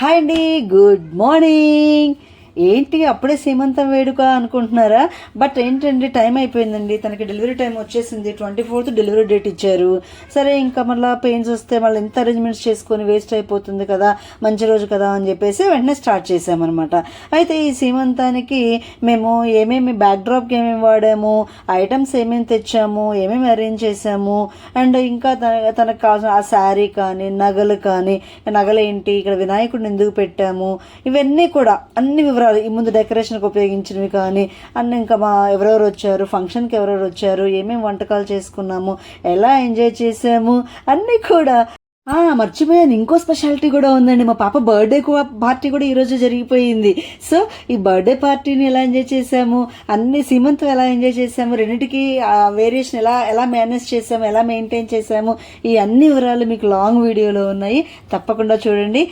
Hi అండి, good morning. ఏంటి అప్పుడే సీమంతం వేడుక అనుకుంటున్నారా? బట్ ఏంటండి, టైం అయిపోయిందండి. తనకి డెలివరీ టైం వచ్చేసింది. 24th డెలివరీ డేట్ ఇచ్చారు. సరే, ఇంకా మళ్ళీ పెయిన్స్ వస్తే మళ్ళీ ఎంత అరేంజ్మెంట్స్ చేసుకొని వేస్ట్ అయిపోతుంది కదా, మంచి రోజు కదా అని చెప్పేసి వెంటనే స్టార్ట్ చేసామన్నమాట. అయితే ఈ సీమంతానికి మేము ఏమేమి బ్యాక్డ్రాప్కి ఏమేమి వాడాము, ఐటమ్స్ ఏమేమి తెచ్చాము, ఏమేమి అరేంజ్ చేసాము, అండ్ ఇంకా తనకు కావాల్సిన ఆ శారీ కానీ, నగలు కానీ, నగలు ఏంటి, ఇక్కడ వినాయకుడిని ఎందుకు పెట్టాము, ఇవన్నీ కూడా అన్ని వివరాలు, ఈ ముందు డెకరేషన్కి ఉపయోగించినవి కానీ అన్నీ, ఇంకా మా ఎవరెవరు వచ్చారు, ఫంక్షన్కి ఎవరెవరు వచ్చారు, ఏమేమి వంటకాలు చేసుకున్నాము, ఎలా ఎంజాయ్ చేసాము అన్నీ కూడా. మర్చిపోయాను, ఇంకో స్పెషాలిటీ కూడా ఉందండి. మా పాప బర్త్డే పార్టీ కూడా ఈరోజు జరిగిపోయింది. సో ఈ బర్త్డే పార్టీని ఎలా ఎంజాయ్ చేసాము, అన్ని సీమంతం ఎలా ఎంజాయ్ చేసాము, రెండింటికి వేరియేషన్ ఎలా ఎలా మేనేజ్ చేసాము, ఎలా మెయింటైన్ చేసాము, ఈ అన్ని వివరాలు మీకు లాంగ్ వీడియోలో ఉన్నాయి. తప్పకుండా చూడండి.